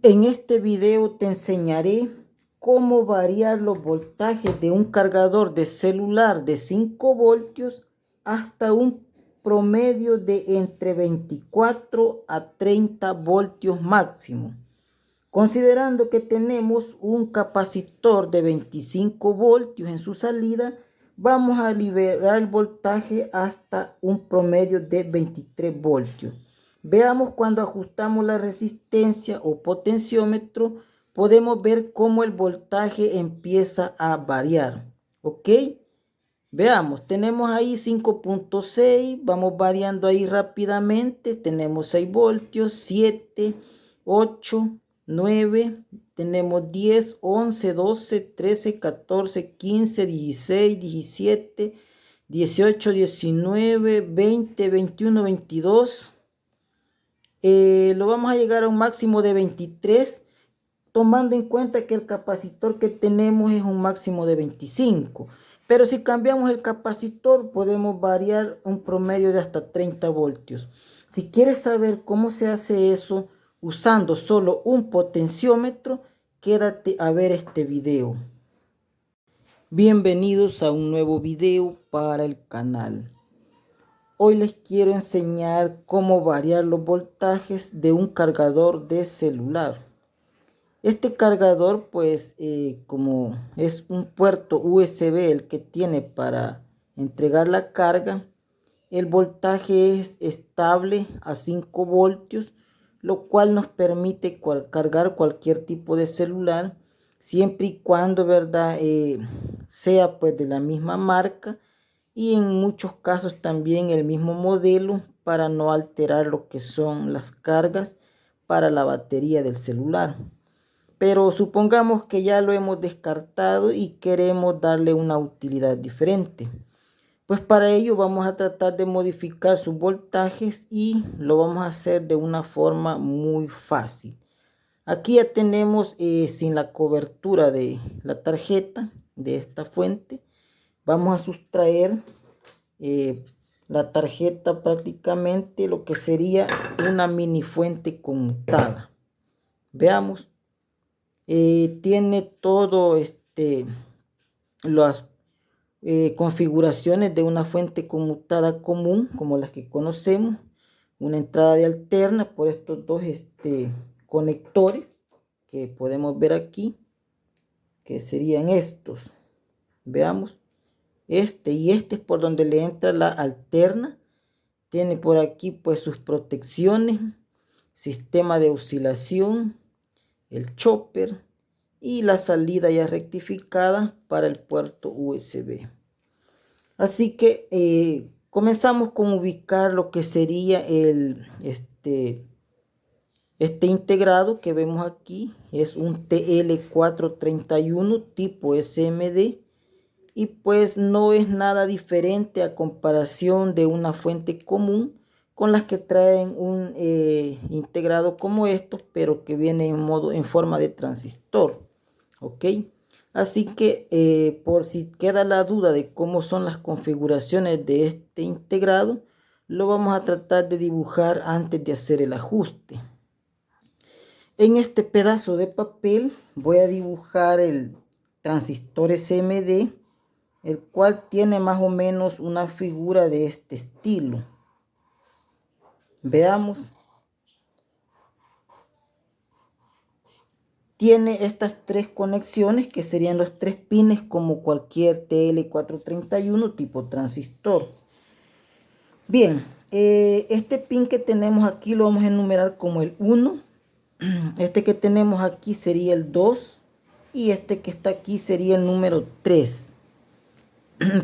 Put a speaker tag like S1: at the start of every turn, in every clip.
S1: En este video te enseñaré cómo variar los voltajes de un cargador de celular de 5 voltios hasta un promedio de entre 24 a 30 voltios máximo. Considerando que tenemos un capacitor de 25 voltios en su salida, vamos a liberar el voltaje hasta un promedio de 23 voltios. Veamos cuando ajustamos la resistencia o potenciómetro, podemos ver cómo el voltaje empieza a variar. ¿Ok? Veamos, tenemos ahí 5.6, vamos variando ahí rápidamente. Tenemos 6 voltios, 7, 8, 9, tenemos 10, 11, 12, 13, 14, 15, 16, 17, 18, 19, 20, 21, 22. Lo vamos a llegar a un máximo de 23, tomando en cuenta que el capacitor que tenemos es un máximo de 25. Pero si cambiamos el capacitor, podemos variar un promedio de hasta 30 voltios. Si quieres saber cómo se hace eso usando solo un potenciómetro, quédate a ver este video. Bienvenidos a un nuevo video para el canal. Hoy les quiero enseñar cómo variar los voltajes de un cargador de celular. Este cargador, pues, como es un puerto USB el que tiene para entregar la carga, el voltaje es estable a 5 voltios, lo cual nos permite cargar cualquier tipo de celular, siempre y cuando, ¿verdad? Sea pues de la misma marca y en muchos casos también el mismo modelo, para no alterar lo que son las cargas para la batería del celular. Pero supongamos que ya lo hemos descartado y queremos darle una utilidad diferente. Pues para ello vamos a tratar de modificar sus voltajes y lo vamos a hacer de una forma muy fácil. Aquí ya tenemos sin la cobertura de la tarjeta de esta fuente. Vamos a sustraer la tarjeta, prácticamente lo que sería una mini fuente conmutada. Veamos. Tiene todo las configuraciones de una fuente conmutada común, como las que conocemos. Una entrada de alterna por estos dos conectores que podemos ver aquí, que serían estos. Veamos, y este es por donde le entra la alterna. Tiene por aquí pues sus protecciones, sistema de oscilación, el chopper y la salida ya rectificada para el puerto USB. Así que comenzamos con ubicar lo que sería este integrado que vemos aquí. Es un TL431 tipo SMD y pues no es nada diferente a comparación de una fuente común con las que traen un integrado como estos, pero que viene en forma de transistor. Ok, así que por si queda la duda de cómo son las configuraciones de este integrado, lo vamos a tratar de dibujar antes de hacer el ajuste. En este pedazo de papel voy a dibujar el transistor SMD, el cual tiene más o menos una figura de este estilo. Veamos. Tiene estas tres conexiones que serían los tres pines como cualquier TL431 tipo transistor. Bien, este pin que tenemos aquí lo vamos a enumerar como el 1. Este que tenemos aquí sería el 2. Y este que está aquí sería el número 3.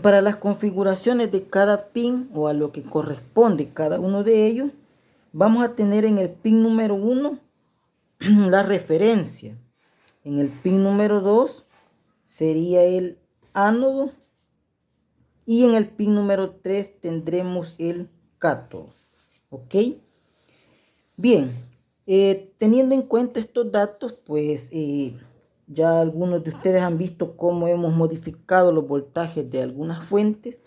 S1: Para las configuraciones de cada pin o a lo que corresponde cada uno de ellos, vamos a tener en el pin número 1 la referencia. En el pin número 2 sería el ánodo. Y en el pin número 3 tendremos el cátodo. ¿Ok? Bien, teniendo en cuenta estos datos, pues ya algunos de ustedes han visto cómo hemos modificado los voltajes de algunas fuentes.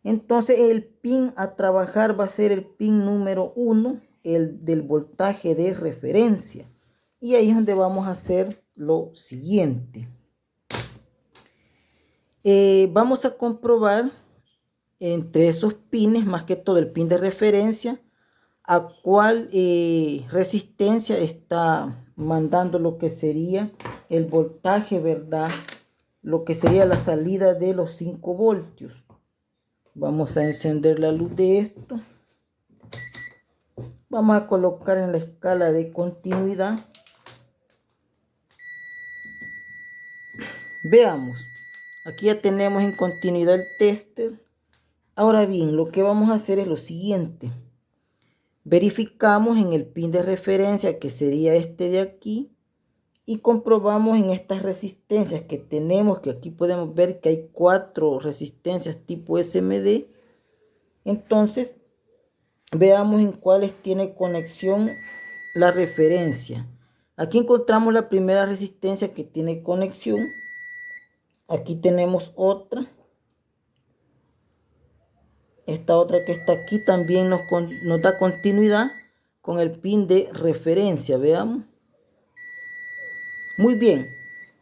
S1: Entonces el pin a trabajar va a ser el pin número 1, el del voltaje de referencia. Y ahí es donde vamos a hacer lo siguiente. Vamos a comprobar entre esos pines, más que todo el pin de referencia, a cuál resistencia está mandando lo que sería el voltaje, ¿verdad? Lo que sería la salida de los 5 voltios. Vamos a encender la luz de esto. Vamos a colocar en la escala de continuidad. Veamos. Aquí ya tenemos en continuidad el tester. Ahora bien, lo que vamos a hacer es lo siguiente. Verificamos en el pin de referencia, que sería este de aquí, y comprobamos en estas resistencias que tenemos, que aquí podemos ver que hay 4 resistencias tipo SMD. Entonces, veamos en cuáles tiene conexión la referencia. Aquí encontramos la primera resistencia que tiene conexión. Aquí tenemos otra. Esta otra que está aquí también nos da continuidad con el pin de referencia. Veamos. Muy bien.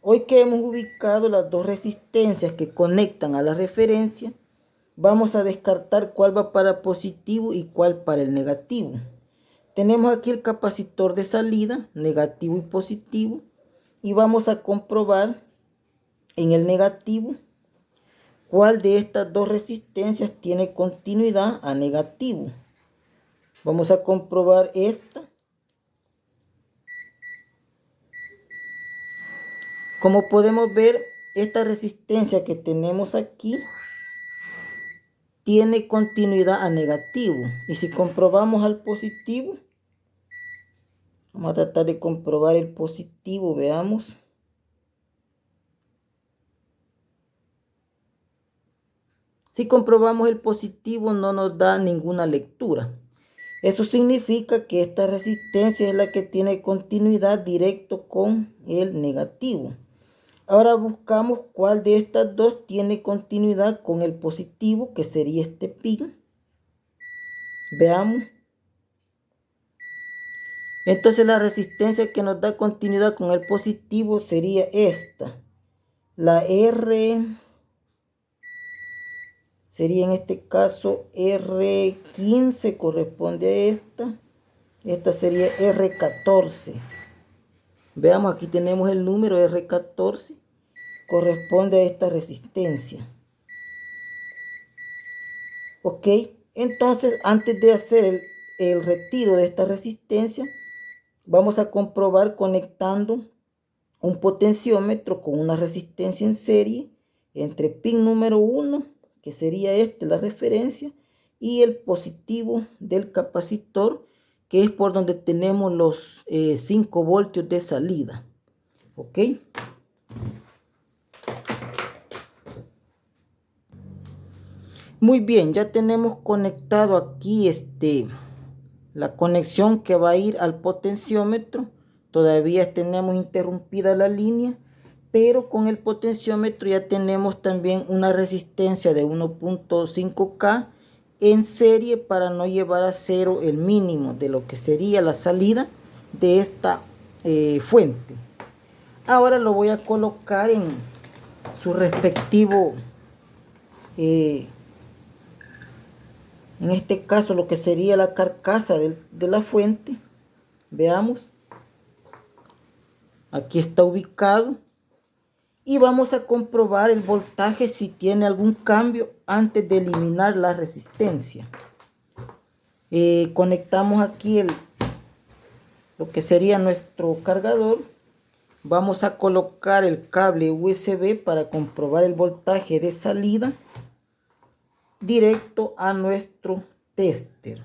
S1: Hoy que hemos ubicado las dos resistencias que conectan a la referencia, vamos a descartar cuál va para positivo y cuál para el negativo. Tenemos aquí el capacitor de salida, negativo y positivo, y vamos a comprobar en el negativo cuál de estas dos resistencias tiene continuidad a negativo. Vamos a comprobar esta. Como podemos ver, esta resistencia que tenemos aquí tiene continuidad a negativo. Y si comprobamos al positivo, vamos a tratar de comprobar el positivo, veamos. Si comprobamos el positivo, no nos da ninguna lectura. Eso significa que esta resistencia es la que tiene continuidad directo con el negativo. Ahora buscamos cuál de estas dos tiene continuidad con el positivo, que sería este pin. Veamos. Entonces la resistencia que nos da continuidad con el positivo sería esta. La R sería en este caso R15, corresponde a esta. Esta sería R14. Veamos, aquí tenemos el número R14. Corresponde a esta resistencia. Ok, entonces antes de hacer el retiro de esta resistencia, vamos a comprobar conectando un potenciómetro con una resistencia en serie entre pin número 1, que sería la referencia, y el positivo del capacitor, que es por donde tenemos los 5 voltios de salida. Ok. Muy bien, ya tenemos conectado aquí la conexión que va a ir al potenciómetro. Todavía tenemos interrumpida la línea, pero con el potenciómetro ya tenemos también una resistencia de 1.5K en serie para no llevar a cero el mínimo de lo que sería la salida de esta fuente. Ahora lo voy a colocar en su respectivo, en este caso lo que sería la carcasa de la fuente. Veamos. Aquí está ubicado. Y vamos a comprobar el voltaje si tiene algún cambio antes de eliminar la resistencia. Conectamos aquí lo que sería nuestro cargador. Vamos a colocar el cable USB para comprobar el voltaje de salida directo a nuestro tester.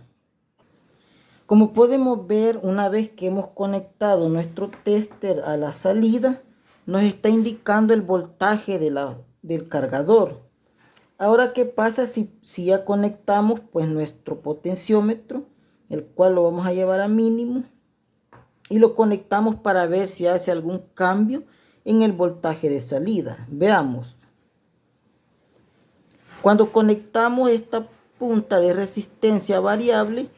S1: Como podemos ver, una vez que hemos conectado nuestro tester a la salida, nos está indicando el voltaje del cargador. Ahora, ¿qué pasa si ya conectamos pues nuestro potenciómetro, el cual lo vamos a llevar a mínimo, y lo conectamos para ver si hace algún cambio en el voltaje de salida? Veamos. Cuando conectamos esta punta de resistencia variable,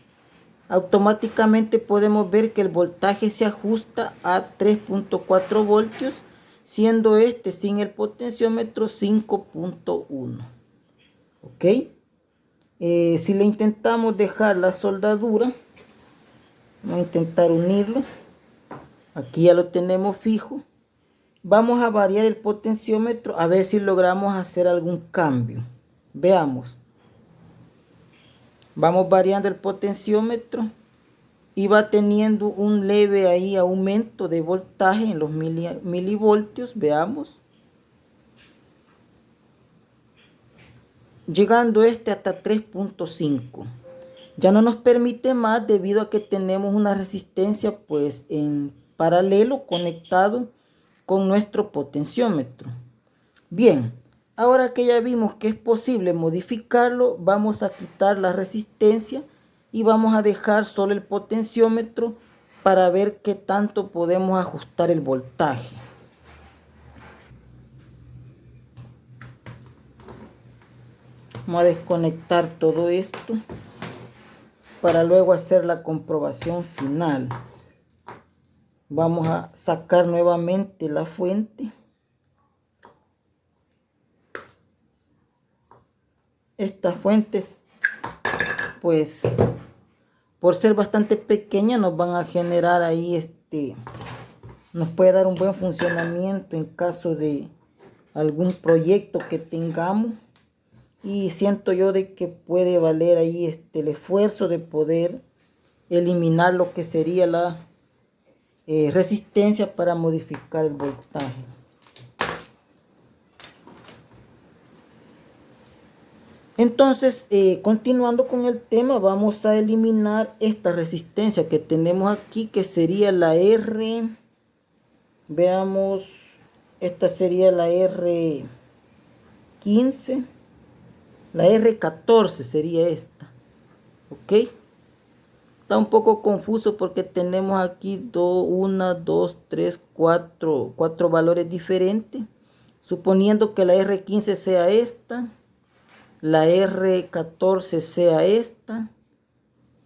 S1: automáticamente podemos ver que el voltaje se ajusta a 3.4 voltios, siendo este sin el potenciómetro 5.1. ¿Ok? Si le intentamos dejar la soldadura, vamos a intentar unirlo. Aquí ya lo tenemos fijo. Vamos a variar el potenciómetro a ver si logramos hacer algún cambio. Veamos. Vamos variando el potenciómetro y va teniendo un leve ahí aumento de voltaje en los milivoltios. Veamos. Llegando hasta 3.5. Ya no nos permite más debido a que tenemos una resistencia pues en paralelo conectado con nuestro potenciómetro. Bien, ahora que ya vimos que es posible modificarlo, vamos a quitar la resistencia y vamos a dejar solo el potenciómetro para ver qué tanto podemos ajustar el voltaje. Vamos a desconectar todo esto para luego hacer la comprobación final. Vamos a sacar nuevamente la fuente. Estas fuentes, pues, por ser bastante pequeñas, nos van a generar ahí nos puede dar un buen funcionamiento en caso de algún proyecto que tengamos. Y siento yo de que puede valer ahí el esfuerzo de poder eliminar lo que sería la resistencia para modificar el voltaje. Entonces, continuando con el tema, vamos a eliminar esta resistencia que tenemos aquí, que sería la R. Veamos, esta sería la R15. La R14 sería esta. ¿Ok? Está un poco confuso porque tenemos aquí 1, 2, 3, 4 valores diferentes. Suponiendo que la R15 sea esta, la R14 sea esta,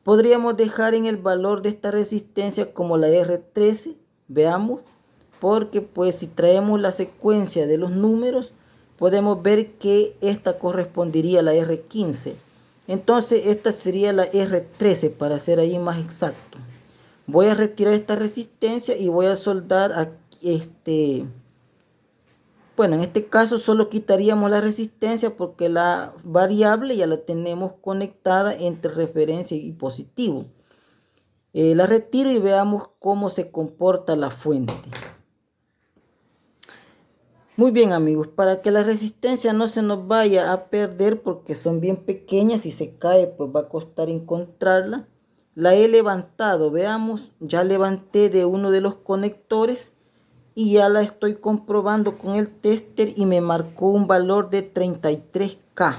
S1: podríamos dejar en el valor de esta resistencia como la R13. Veamos, porque pues si traemos la secuencia de los números, podemos ver que esta correspondería a la R15. Entonces esta sería la R13 para ser ahí más exacto. Voy a retirar esta resistencia y voy a soldar aquí bueno, en este caso solo quitaríamos la resistencia porque la variable ya la tenemos conectada entre referencia y positivo. La retiro y veamos cómo se comporta la fuente. Muy bien, amigos, para que la resistencia no se nos vaya a perder porque son bien pequeñas, si se cae pues va a costar encontrarla. La he levantado, veamos, ya levanté de uno de los conectores y ya la estoy comprobando con el tester y me marcó un valor de 33K.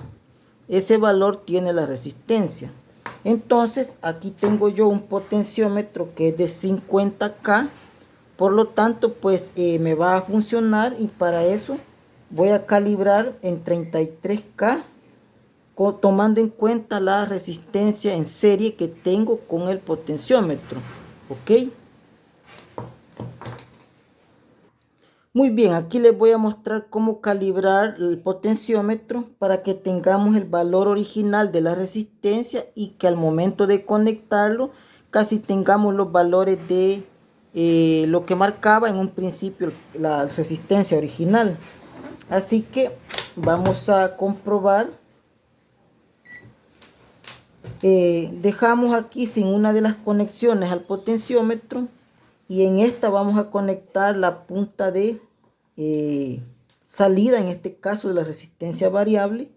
S1: Ese valor tiene la resistencia. Entonces aquí tengo yo un potenciómetro que es de 50K. Por lo tanto, pues me va a funcionar y para eso voy a calibrar en 33K tomando en cuenta la resistencia en serie que tengo con el potenciómetro. ¿Ok? Muy bien, aquí les voy a mostrar cómo calibrar el potenciómetro para que tengamos el valor original de la resistencia y que al momento de conectarlo casi tengamos los valores de lo que marcaba en un principio la resistencia original. Así que vamos a comprobar. Dejamos aquí sin una de las conexiones al potenciómetro y en esta vamos a conectar la punta de salida, en este caso de la resistencia variable.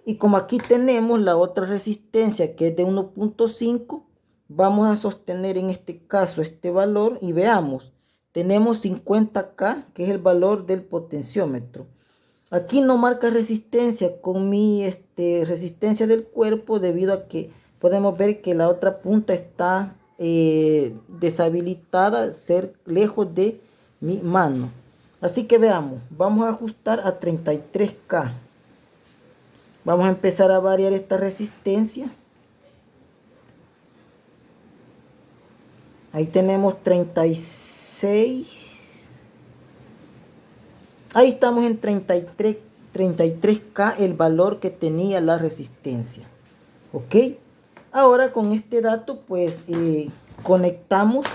S1: Y como aquí tenemos la otra resistencia que es de 1.5, vamos a sostener en este caso este valor y veamos, tenemos 50K que es el valor del potenciómetro. Aquí no marca resistencia con mi resistencia del cuerpo debido a que podemos ver que la otra punta está deshabilitada, lejos de mi mano. Así que veamos, vamos a ajustar a 33K. Vamos a empezar a variar esta resistencia. Ahí tenemos 36. Ahí estamos en 33K, el valor que tenía la resistencia. Ok. Ahora con este dato pues conectamos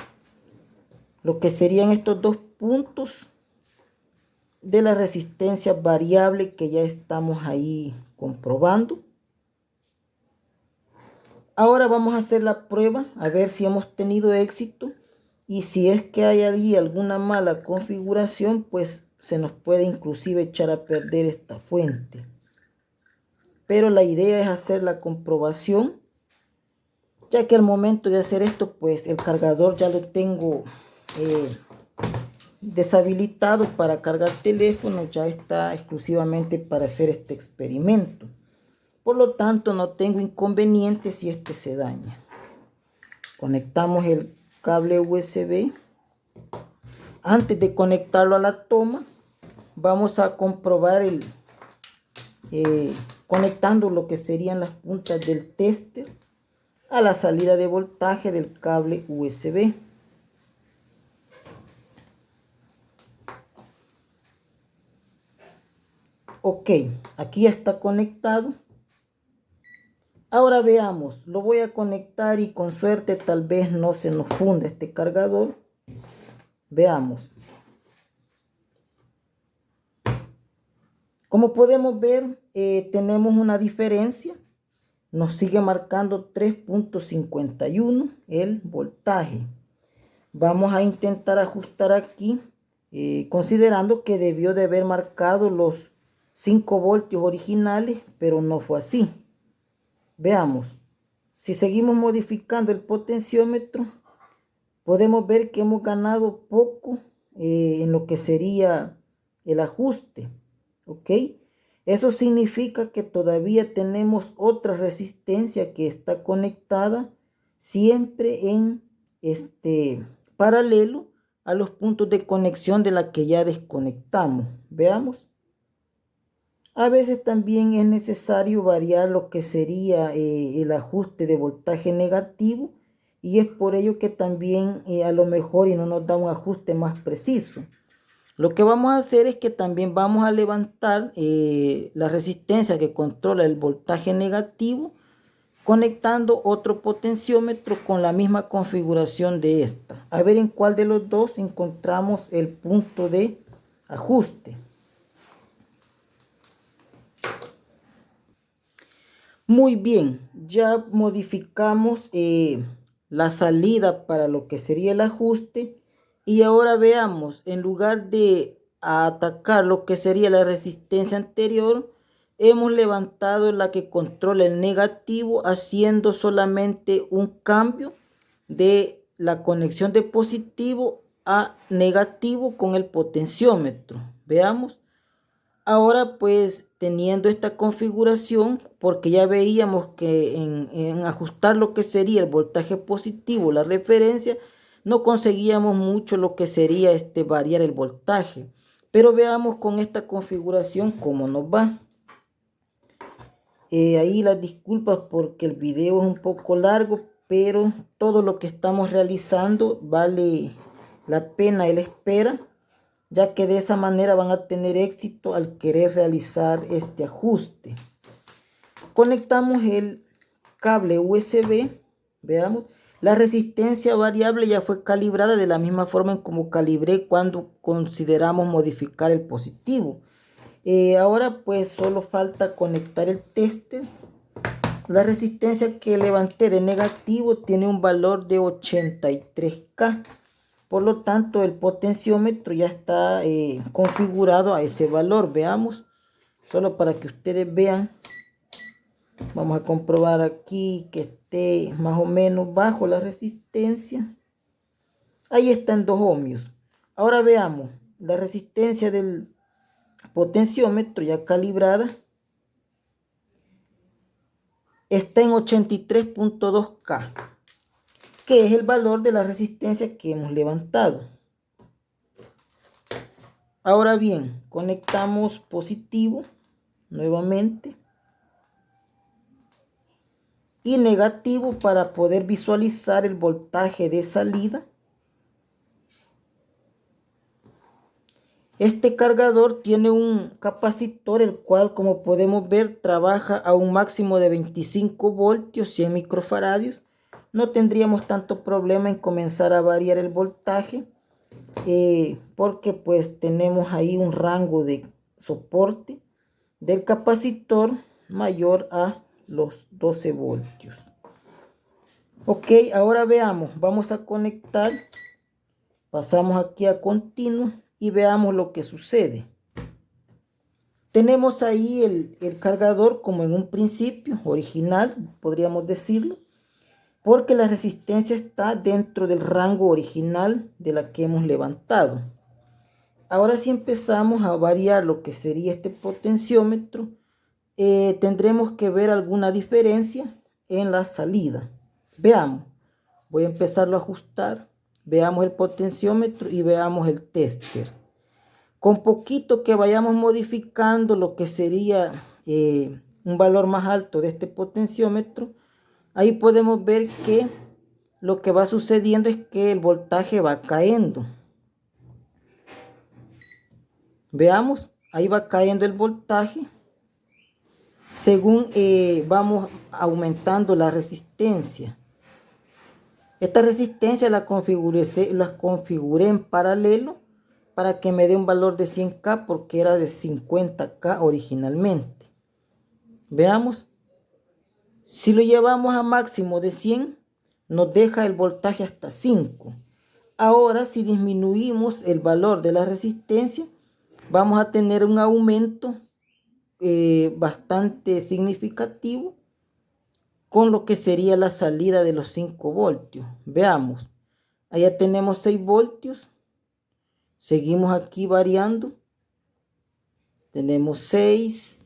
S1: lo que serían estos dos puntos de la resistencia variable que ya estamos ahí comprobando. Ahora vamos a hacer la prueba a ver si hemos tenido éxito, y si es que hay ahí alguna mala configuración, pues se nos puede inclusive echar a perder esta fuente. Pero la idea es hacer la comprobación, ya que al momento de hacer esto pues el cargador ya lo tengo deshabilitado para cargar teléfono, ya está exclusivamente para hacer este experimento. Por lo tanto, no tengo inconveniente si este se daña. Conectamos el cable USB. Antes de conectarlo a la toma, vamos a comprobar conectando lo que serían las puntas del tester a la salida de voltaje del cable USB. Ok, aquí ya está conectado. Ahora veamos, lo voy a conectar y con suerte tal vez no se nos funda este cargador. Veamos. Como podemos ver, tenemos una diferencia. Nos sigue marcando 3.51 el voltaje. Vamos a intentar ajustar aquí, considerando que debió de haber marcado los 5 voltios originales, pero no fue así. Veamos, si seguimos modificando el potenciómetro, podemos ver que hemos ganado poco en lo que sería el ajuste. ¿Ok? Eso significa que todavía tenemos otra resistencia que está conectada siempre en paralelo a los puntos de conexión de la que ya desconectamos. Veamos. A veces también es necesario variar lo que sería el ajuste de voltaje negativo, y es por ello que también a lo mejor y no nos da un ajuste más preciso. Lo que vamos a hacer es que también vamos a levantar la resistencia que controla el voltaje negativo, conectando otro potenciómetro con la misma configuración de esta. A ver en cuál de los dos encontramos el punto de ajuste. Muy bien, ya modificamos la salida para lo que sería el ajuste, y ahora veamos, en lugar de atacar lo que sería la resistencia anterior, hemos levantado la que controla el negativo, haciendo solamente un cambio de la conexión de positivo a negativo con el potenciómetro. Veamos. Ahora pues teniendo esta configuración, porque ya veíamos que en ajustar lo que sería el voltaje positivo, la referencia, no conseguíamos mucho lo que sería variar el voltaje. Pero veamos con esta configuración cómo nos va. Ahí las disculpas porque el video es un poco largo, pero todo lo que estamos realizando vale la pena la espera, ya que de esa manera van a tener éxito al querer realizar este ajuste. Conectamos el cable USB. Veamos, la resistencia variable ya fue calibrada de la misma forma en como calibré cuando consideramos modificar el positivo. Ahora pues solo falta conectar el tester. La resistencia que levanté de negativo tiene un valor de 83K. Por lo tanto, el potenciómetro ya está configurado a ese valor. Veamos, solo para que ustedes vean. Vamos a comprobar aquí que esté más o menos bajo la resistencia. Ahí está en 2 ohmios. Ahora veamos, la resistencia del potenciómetro ya calibrada está en 83.2K. que es el valor de la resistencia que hemos levantado. Ahora bien, conectamos positivo nuevamente. y negativo para poder visualizar el voltaje de salida. Este cargador tiene un capacitor, el cual, como podemos ver, trabaja a un máximo de 25 voltios, 100 microfaradios. No tendríamos tanto problema en comenzar a variar el voltaje, porque pues tenemos ahí un rango de soporte del capacitor mayor a los 12 voltios. Ok, ahora veamos, vamos a conectar, pasamos aquí a continuo y veamos lo que sucede. Tenemos ahí el cargador como en un principio, original, podríamos decirlo, porque la resistencia está dentro del rango original de la que hemos levantado. Ahora si empezamos a variar lo que sería este potenciómetro, tendremos que ver alguna diferencia en la salida. Veamos, voy a empezarlo a ajustar, veamos el potenciómetro y veamos el tester. Con poquito que vayamos modificando lo que sería un valor más alto de este potenciómetro, ahí podemos ver que lo que va sucediendo es que el voltaje va cayendo. Veamos, ahí va cayendo el voltaje según vamos aumentando la resistencia. Esta resistencia la configuré en paralelo para que me dé un valor de 100K, porque era de 50K originalmente. Veamos, si lo llevamos a máximo de 100, nos deja el voltaje hasta 5. Ahora, si disminuimos el valor de la resistencia, vamos a tener un aumento bastante significativo con lo que sería la salida de los 5 voltios. Veamos, allá tenemos 6 voltios. Seguimos aquí variando. Tenemos 6.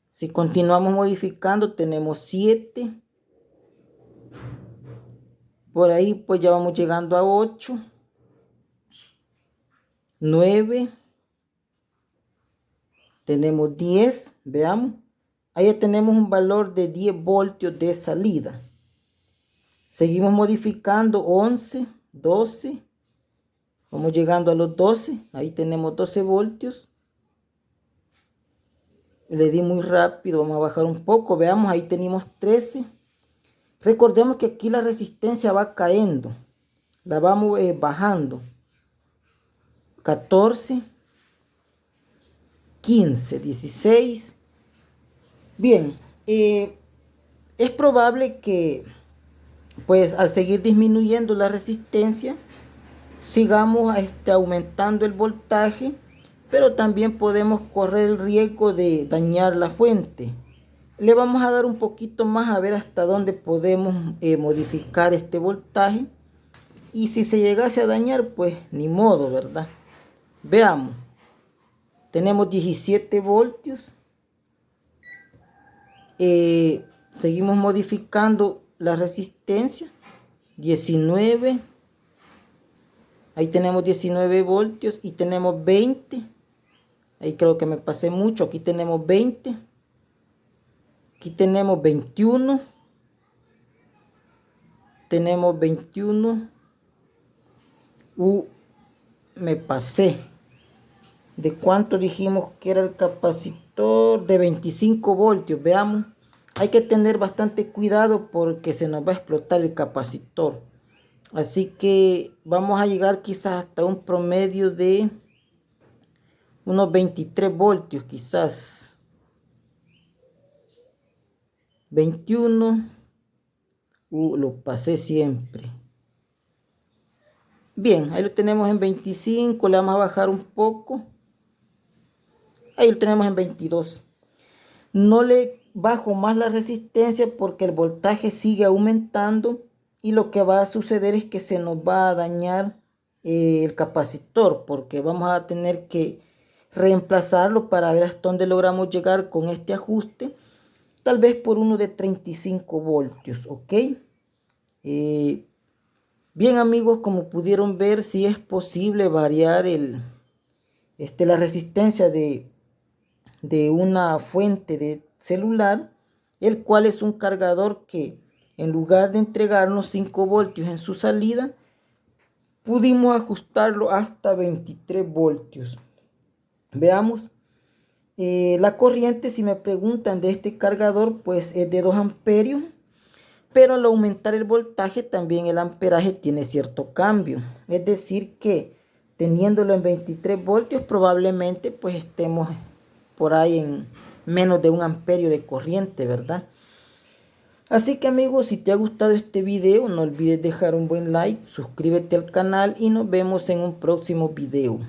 S1: Si continuamos modificando, tenemos 7. Por ahí pues ya vamos llegando a 8. 9. Tenemos 10. Veamos. Ahí tenemos un valor de 10 voltios de salida. Seguimos modificando. 11, 12. Vamos llegando a los 12. Ahí tenemos 12 voltios. Le di muy rápido. Vamos a bajar un poco. Veamos, ahí tenemos 13. Recordemos que aquí la resistencia va cayendo. La vamos bajando. 14. 15, 16. Bien, es probable que pues al seguir disminuyendo la resistencia sigamos aumentando el voltaje, pero también podemos correr el riesgo de dañar la fuente. Le vamos a dar un poquito más a ver hasta dónde podemos modificar este voltaje, y si se llegase a dañar, pues ni modo, ¿verdad? Veamos, tenemos 17 voltios. Seguimos modificando la resistencia. 19. Ahí tenemos 19 voltios y tenemos 20. Ahí creo que me pasé mucho. Aquí tenemos 20. Aquí tenemos 21. Tenemos 21. Me pasé. ¿De cuánto dijimos que era el capacitor? De 25 voltios. Veamos. Hay que tener bastante cuidado porque se nos va a explotar el capacitor. Así que vamos a llegar quizás hasta un promedio de unos 23 voltios quizás. 21. Lo pasé siempre. Bien, ahí lo tenemos en 25. Le vamos a bajar un poco. Ahí lo tenemos en 22. No le bajo más la resistencia porque el voltaje sigue aumentando y lo que va a suceder es que se nos va a dañar el capacitor, porque vamos a tener que reemplazarlo para ver hasta dónde logramos llegar con este ajuste, tal vez por uno de 35 voltios, ¿ok? Bien amigos, como pudieron ver, sí es posible variar la resistencia de una fuente de celular el cual es un cargador que en lugar de entregarnos 5 voltios en su salida, pudimos ajustarlo hasta 23 voltios. Veamos. La corriente, si me preguntan de este cargador, pues es de 2 amperios. Pero al aumentar el voltaje, también el amperaje tiene cierto cambio. Es decir que teniéndolo en 23 voltios, probablemente pues estemos por ahí en menos de 1 amperio de corriente, ¿verdad? Así que amigos, si te ha gustado este video, no olvides dejar un buen like, suscríbete al canal y nos vemos en un próximo video.